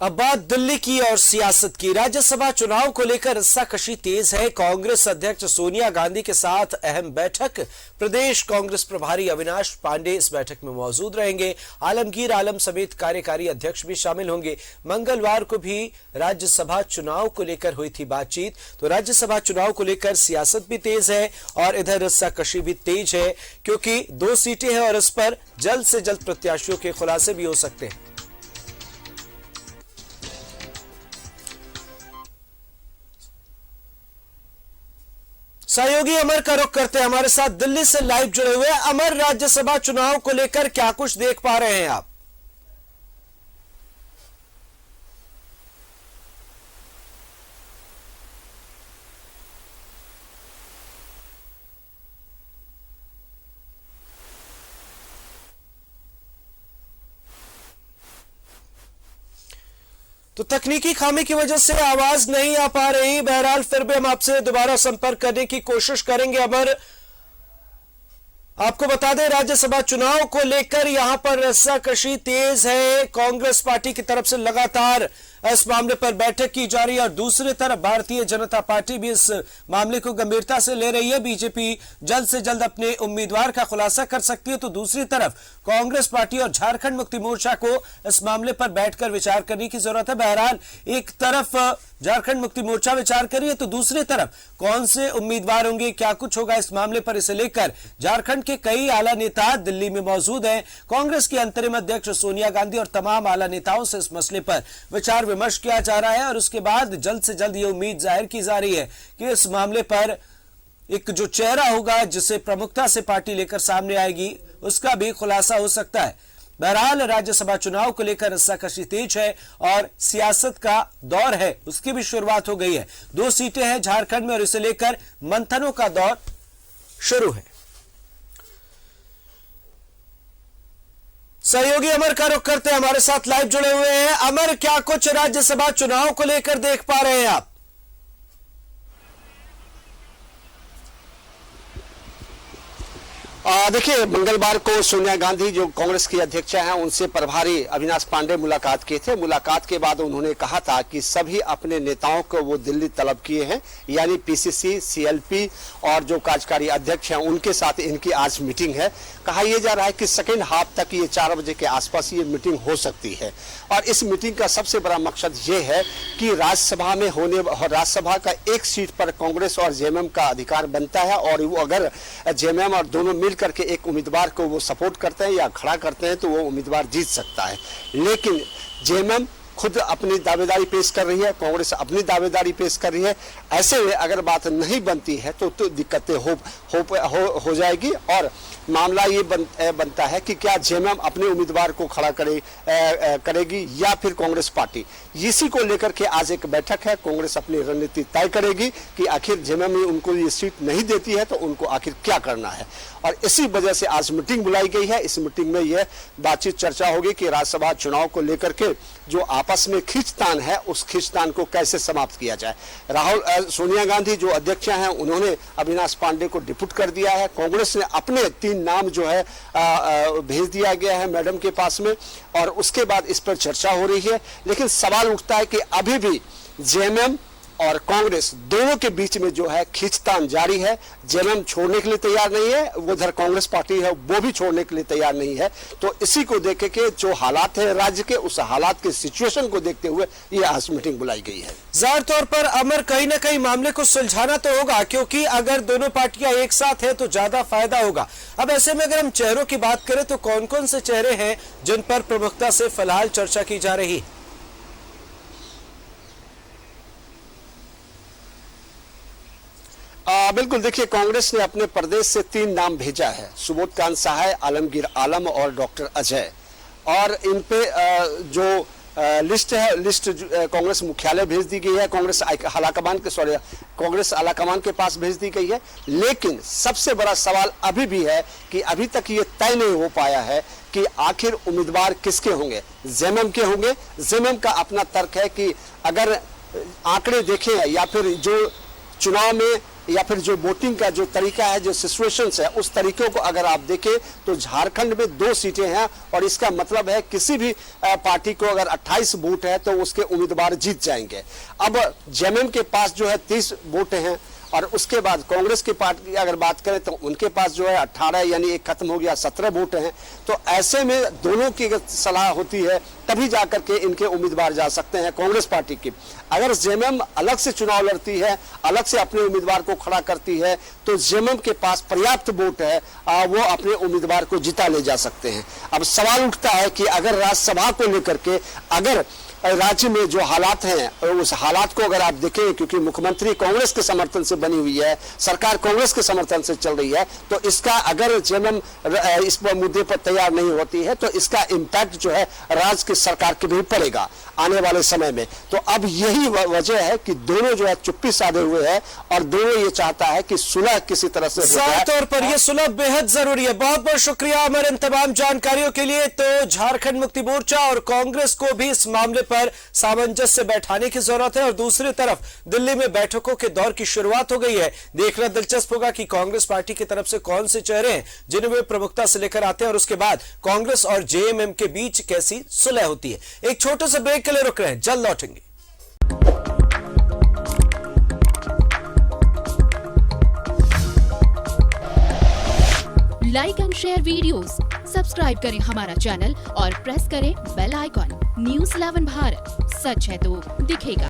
अब बात दिल्ली की और सियासत की। राज्यसभा चुनाव को लेकर रस्साकशी तेज है। कांग्रेस अध्यक्ष सोनिया गांधी के साथ अहम बैठक। प्रदेश कांग्रेस प्रभारी अविनाश पांडे इस बैठक में मौजूद रहेंगे। आलमगीर आलम समेत कार्यकारी अध्यक्ष भी शामिल होंगे। मंगलवार को भी राज्यसभा चुनाव को लेकर हुई थी बातचीत। तो राज्यसभा चुनाव को लेकर सियासत भी तेज है और इधर रस्साकशी भी तेज है, क्योंकि 2 सीटें हैं और इस पर जल्द से जल्द प्रत्याशियों के खुलासे भी हो सकते हैं। सहयोगी अमर का रुख करते हैं, हमारे साथ दिल्ली से लाइव जुड़े हुए। अमर, राज्यसभा चुनाव को लेकर क्या कुछ देख पा रहे हैं आप? तो तकनीकी खामी की वजह से आवाज नहीं आ पा रही। बहरहाल फिर भी हम आपसे दोबारा संपर्क करने की कोशिश करेंगे। अमर, आपको बता दें, राज्यसभा चुनाव को लेकर यहां पर रस्साकशी तेज है। कांग्रेस पार्टी की तरफ से लगातार इस मामले पर बैठक की जा रही है और दूसरी तरफ भारतीय जनता पार्टी भी इस मामले को गंभीरता से ले रही है। बीजेपी जल्द से जल्द अपने उम्मीदवार का खुलासा कर सकती है, तो दूसरी तरफ कांग्रेस पार्टी और झारखंड मुक्ति मोर्चा को इस मामले पर बैठकर विचार करने की जरूरत है। बहरहाल एक तरफ झारखंड मुक्ति मोर्चा विचार करिए, तो दूसरी तरफ कौन से उम्मीदवार होंगे, क्या कुछ होगा इस मामले पर, इसे लेकर झारखंड के कई आला नेता दिल्ली में मौजूद हैं। कांग्रेस की अंतरिम अध्यक्ष सोनिया गांधी और तमाम आला नेताओं से इस मसले पर विचार विमर्श किया जा रहा है और उसके बाद जल्द से जल्द ये उम्मीद जाहिर की जा रही है कि इस मामले पर एक जो चेहरा होगा जिसे प्रमुखता से पार्टी लेकर सामने आएगी, उसका भी खुलासा हो सकता है। बहरहाल राज्यसभा चुनाव को लेकर रस्साकशी तेज है और सियासत का दौर है, उसकी भी शुरुआत हो गई है। 2 सीटें हैं झारखंड में और इसे लेकर मंथनों का दौर शुरू है। सहयोगी अमर का रुख करते हैं, हमारे साथ लाइव जुड़े हुए हैं। अमर, क्या कुछ राज्यसभा चुनाव को लेकर देख पा रहे हैं आप? देखिए, मंगलवार को सोनिया गांधी जो कांग्रेस की अध्यक्ष हैं, उनसे प्रभारी अविनाश पांडे मुलाकात किए थे। मुलाकात के बाद उन्होंने कहा था कि सभी अपने नेताओं को वो दिल्ली तलब किए हैं, यानी पीसीसी, सीएलपी और जो कार्यकारी अध्यक्ष हैं उनके साथ इनकी आज मीटिंग है। कहा यह जा रहा है कि सेकेंड हाफ तक ये 4 बजे के आसपास ये मीटिंग हो सकती है और इस मीटिंग का सबसे बड़ा मकसद ये है कि राज्यसभा का एक सीट पर कांग्रेस और जेएमएम का अधिकार बनता है और वो अगर जेएमएम और दोनों मिल करके एक उम्मीदवार को वो सपोर्ट करते हैं या खड़ा करते हैं तो वो उम्मीदवार जीत सकता है। लेकिन जेएमएम खुद अपनी दावेदारी पेश कर रही है, कांग्रेस अपनी दावेदारी पेश कर रही है। ऐसे में अगर बात नहीं बनती है तो दिक्कतें हो जाएगी और मामला ये बनता है कि क्या जेएमएम अपने उम्मीदवार को खड़ा करेगी या फिर कांग्रेस पार्टी। इसी को लेकर के आज एक बैठक है। कांग्रेस अपनी रणनीति तय करेगी कि आखिर जेएमएम उनको ये सीट नहीं देती है तो उनको आखिर क्या करना है और इसी वजह से आज मीटिंग बुलाई गई है। इस मीटिंग में यह बातचीत चर्चा होगी कि राज्यसभा चुनाव को लेकर के जो आपस में खींचतान है उस खींचतान को कैसे समाप्त किया जाए। सोनिया गांधी जो अध्यक्ष हैं उन्होंने अविनाश पांडे को डिप्यूट कर दिया है। कांग्रेस ने अपने 3 नाम जो है भेज दिया गया है मैडम के पास में और उसके बाद इस पर चर्चा हो रही है। लेकिन सवाल उठता है कि अभी भी जेएमएम और कांग्रेस दोनों के बीच में जो है खींचतान जारी है। जेएमएम छोड़ने के लिए तैयार नहीं है, वो उधर कांग्रेस पार्टी है वो भी छोड़ने के लिए तैयार नहीं है। तो इसी को देख के जो हालात है राज्य के, उस हालात के सिचुएशन को देखते हुए ये आज मीटिंग बुलाई गई है। जाहिर तौर पर अमर, कहीं ना कहीं मामले को सुलझाना तो होगा, क्योंकि अगर दोनों पार्टियां एक साथ है तो ज्यादा फायदा होगा। अब ऐसे में अगर हम चेहरों की बात करें तो कौन कौन से चेहरे हैं जिन पर प्रमुखता से फिलहाल चर्चा की जा रही है? बिल्कुल, देखिए, कांग्रेस ने अपने प्रदेश से 3 नाम भेजा है, सुबोध कांत सहाय, आलमगीर आलम और डॉक्टर अजय। और इन पे जो लिस्ट कांग्रेस मुख्यालय भेज दी गई है, कांग्रेस आलाकमान के पास भेज दी गई है। लेकिन सबसे बड़ा सवाल अभी भी है कि अभी तक ये तय नहीं हो पाया है कि आखिर उम्मीदवार किसके होंगे। जेएमएम के होंगे। जेएमएम का अपना तर्क है कि अगर आंकड़े देखें या फिर जो चुनाव में या फिर जो वोटिंग का जो तरीका है, जो सिचुएशंस है, उस तरीकों को अगर आप देखें तो झारखंड में 2 सीटें हैं और इसका मतलब है किसी भी पार्टी को अगर 28 वोट है तो उसके उम्मीदवार जीत जाएंगे। अब जेएमएम के पास जो है 30 वोट हैं और उसके बाद कांग्रेस की पार्टी की अगर बात करें तो उनके पास जो है 18 यानी एक खत्म हो गया 17 वोट हैं। तो ऐसे में दोनों की सलाह होती है तभी जाकर के इनके उम्मीदवार जा सकते हैं कांग्रेस पार्टी की। अगर जेएमएम अलग से चुनाव लड़ती है, अलग से अपने उम्मीदवार को खड़ा करती है तो जेएमएम के पास पर्याप्त वोट है, वो अपने उम्मीदवार को जिता ले जा सकते हैं। अब सवाल उठता है कि अगर राज्यसभा को लेकर के अगर राज्य में जो हालात हैं उस हालात को अगर आप देखें, क्योंकि मुख्यमंत्री कांग्रेस के समर्थन से बनी हुई है, सरकार कांग्रेस के समर्थन से चल रही है, तो इसका अगर जेएमएम इस मुद्दे पर तैयार नहीं होती है तो इसका इम्पैक्ट जो है राज्य की सरकार के भी पड़ेगा आने वाले समय में। तो अब यही वजह है कि दोनों जो है चुप्पी साधे हुए हैं और दोनों ये चाहता है कि सुलह किसी तरह से साफ तौर पर यह सुलह बेहद जरूरी है। बहुत बहुत शुक्रिया हमारे इन तमाम जानकारियों के लिए। तो झारखंड मुक्ति मोर्चा और कांग्रेस को भी इस मामले पर सामंजस्य बैठाने की जरूरत है और दूसरी तरफ दिल्ली में बैठकों के दौर की शुरुआत हो गई है। देखना दिलचस्प होगा कि कांग्रेस पार्टी की तरफ से कौन से चेहरे हैं जिन्हें वे प्रमुखता से लेकर आते हैं और उसके बाद कांग्रेस और जेएमएम के बीच कैसी सुलह होती है। एक छोटे से ब्रेक के लिए रुक रहे हैं, जल्द लौटेंगे। Like and share videos, subscribe करें हमारा चैनल और प्रेस करें बेल आइकॉन। न्यूज़ 11 भारत, सच है तो दिखेगा।